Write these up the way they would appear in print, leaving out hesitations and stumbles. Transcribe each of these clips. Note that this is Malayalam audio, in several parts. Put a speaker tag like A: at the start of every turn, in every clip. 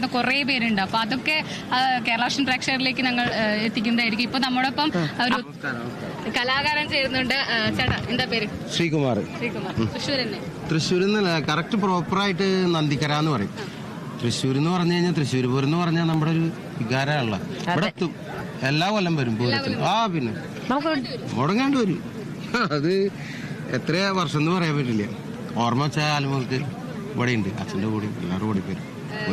A: കാണിക്കുന്ന കുറേ പേരുണ്ട്. അപ്പൊ അതൊക്കെ കേരള വിഷൻ പ്രേക്ഷകരിലേക്ക് ഞങ്ങൾ എത്തിക്കുന്നതായിരിക്കും. ഇപ്പൊ നമ്മോടൊപ്പം ഒരു കലാകാരൻ ചേരുന്നുണ്ട്. ചേട്ടാ, എന്താ പേര്?
B: ശ്രീകുമാർ.
A: തൃശ്ശൂർ തന്നെ?
B: തൃശ്ശൂരിൽ നിന്ന് കറക്റ്റ് പ്രോപ്പറായിട്ട് നന്ദിക്കര എന്ന് പറയും. തൃശ്ശൂർ എന്ന് പറഞ്ഞു കഴിഞ്ഞാൽ തൃശ്ശൂർ പൂരം എന്ന് പറഞ്ഞാൽ നമ്മുടെ ഒരു വികാരമുള്ള ഇവിടെ എത്തും. എല്ലാ കൊല്ലം വരും പൂരത്തിൽ. പിന്നെ മുടങ്ങാണ്ട് വരും. അത് എത്ര വർഷം എന്ന് പറയാൻ പറ്റില്ല. ഓർമ്മ വെച്ചാൽ ആലുമുക്ക് ഇവിടെ ഉണ്ട്. അച്ഛൻ്റെ കൂടി എല്ലാവരും കൂടി പേരും.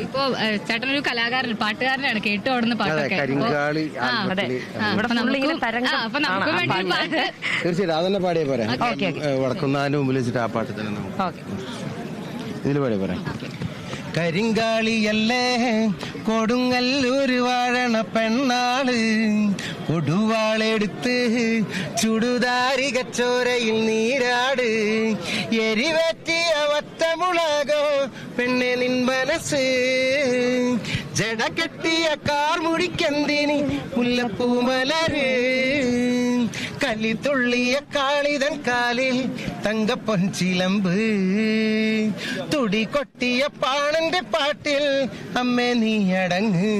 A: ഇപ്പൊ ചേട്ടനൊരു കലാകാരൻ, പാട്ടുകാരനാണ്. കേട്ടു ഓടുന്ന പാട്ടൊക്കെ.
B: തീർച്ചയായിട്ടും അതന്നെ പാടിയ പോരാ. വടക്കുന്നാന്റെ മുമ്പിൽ വെച്ചിട്ട് ആ പാട്ട് തന്നെ നമുക്ക് ഇതിൽ പാടിയ പോരാ. കരിങ്കാളിയല്ലേ കൊടുങ്ങല്ലൂർ വാഴണ പെണ്ണാള്, കൊടുവാളെടുത്ത് ചുടുതാരികച്ചോരയിൽ നീരാട്, എരിവറ്റിയ വത്തമുളകോ പെണ്ണെ നിൻ മനസ്സ്, ജട കെട്ടിയ കാർമുടിക്കെന്തിനി മുല്ലപ്പൂമലര്, കലിത്തുള്ളിയ കാളിതൻ കാലിൽ തങ്കപ്പൊൻ ചിലമ്പ്, തുടി കൊട്ടിയ പാണന്റെ പാട്ടിൽ അമ്മേ നീ അടങ്ങ്.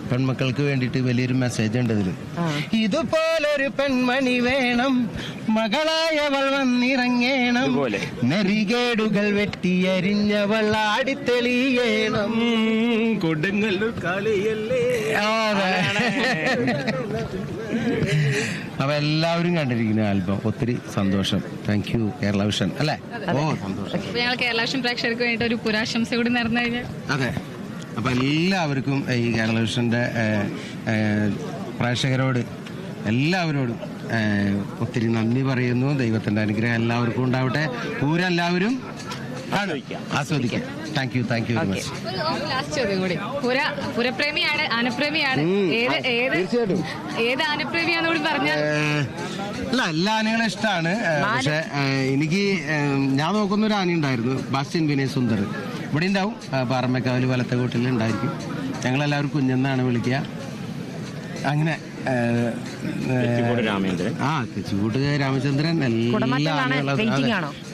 B: പെൺമക്കൾക്ക് വേണ്ടിയിട്ട് വലിയൊരു മെസ്സേജ് ഉണ്ട് ഇതില്. ഇതുപോലൊരു പെൺമണി വേണം, മകളായവൾ വന്നിറങ്ങേണം, നെറികേടുകൾ വെട്ടിയരിഞ്ഞവൾ ആടിത്തെളിയേണം, കൊടുങ്ങല്ലൂർ കാളിയല്ലേ. അപ്പൊ എല്ലാവരും കണ്ടിരിക്കുന്ന ആൽബം. ഒത്തിരി സന്തോഷം. താങ്ക് യു കേരള വിഷൻ അല്ലേ? സന്തോഷം.
A: ഞങ്ങൾ കേരള വിഷൻ പ്രേക്ഷകർക്ക് വേണ്ടി ഒരു പുരാശംസ കൂടി നേർന്നു കഴിഞ്ഞാൽ.
B: അതെ, അപ്പൊ എല്ലാവർക്കും ഈ കേരള വിഷന്റെ പ്രേക്ഷകരോട് എല്ലാവരോടും ഒത്തിരി നന്ദി പറയുന്നു. ദൈവത്തിന്റെ അനുഗ്രഹം എല്ലാവർക്കും ഉണ്ടാവട്ടെ. പൂരം എല്ലാവരും ആസ്വദിക്കാം. Thank you very much.
A: Last ചോദ്യം കൂടി. പുരപ്രേമിയാണ്, ആനപ്രേമിയാണ്.
B: തീർച്ചയായിട്ടും
A: ഏത് ആനപ്രേമിയാന്ന് കൂടി പറഞ്ഞാൽ.
B: അല്ല, എല്ലാ ആനകളും ഇഷ്ടമാണ്. പക്ഷെ എനിക്ക് ഞാൻ നോക്കുന്ന ഒരു ആന ഉണ്ടായിരുന്നു, ബാസ്റ്റ്യൻ വിനയ് സുന്ദർ. ഇവിടെ ഉണ്ടാവും, പാറമേക്കാവിൽ വലത്തകോട്ടിൽ ഉണ്ടായിരിക്കും. ഞങ്ങളെല്ലാവരും കുഞ്ഞെന്നാണ് വിളിക്കുക. അങ്ങനെ തെച്ചിക്കോട്ട് രാമചന്ദ്രൻ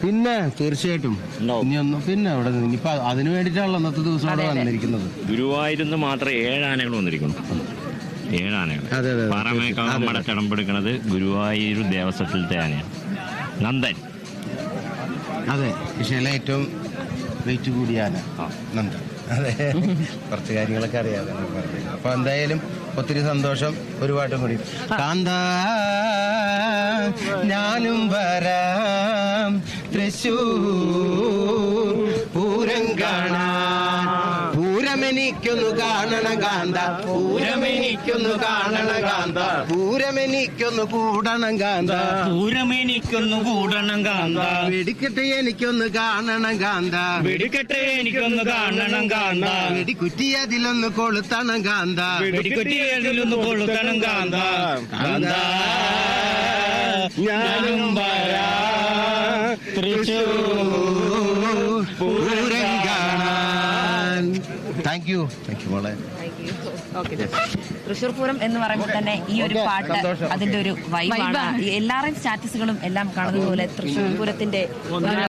B: പിന്നെ തീർച്ചയായിട്ടും ഇനിയൊന്നും പിന്നെ അവിടെ ഇനിയിപ്പോ അതിനു വേണ്ടിയിട്ടാണല്ലോ അന്നത്തെ ദിവസം അവിടെ വന്നിരിക്കുന്നത്.
C: ഗുരുവായൂരിന്ന് മാത്രം 7 ആനകൾ വന്നിരിക്കുന്നു. 7 ആനകൾ. പാറമേക്കാവ് മടച്ചടമ്പെടുക്കുന്നത് ഗുരുവായൂർ ദേവസ്വത്തിലത്തെ ആനയാണ്, നന്ദൻ.
B: അതെ, പക്ഷേ ഏറ്റവും വെയിറ്റ് കൂടിയ ആന നന്ദൻ. അതെ, കുറച്ച് കാര്യങ്ങളൊക്കെ അറിയാതെ പറഞ്ഞത്. അപ്പൊ എന്തായാലും ഒത്തിരി സന്തോഷം. ഒരു പാട്ടും കൂടി. കാന്ത ഞാനും വരാം തൃശ്ശൂർ പൂരം കാണാൻ, പൂരമെനിക്കൊന്നു കാണണ കാന്ത, പൂരമെനിക്കൊന്നു കാണണ കാന്ത, പൂരമെനിക്കൊന്നു കൂടണം കാന്ത,
C: പൂരമെനിക്കൊന്നു കൂടണം കാന്ത,
B: വെടിക്കെട്ട് എനിക്കൊന്ന് കാണണം കാന്ത,
C: വെടിക്കെട്ട് എനിക്കൊന്ന് കാണണം കാന്ത,
B: വെടിക്കുറ്റിയതിലൊന്ന് കൊളുത്തണം കാന്ത,
C: വെടിക്കുറ്റിയതിലൊന്ന് കൊളുത്തണം കാന്ത, കാന്ത ഞാനും വരാം തൃശ്ശൂർ
B: പൂരം കാണാൻ. താങ്ക് യു മോളെ.
D: തൃശ്ശൂർ പൂരം എന്ന് പറയുമ്പോൾ തന്നെ ഈ ഒരു പാട്ട് അതിന്റെ ഒരു വൈബാണ്. എല്ലാവരുടെയും സ്റ്റാറ്റസുകളും എല്ലാം കാണുന്നത് പോലെ തൃശ്ശൂർ പൂരത്തിന്റെ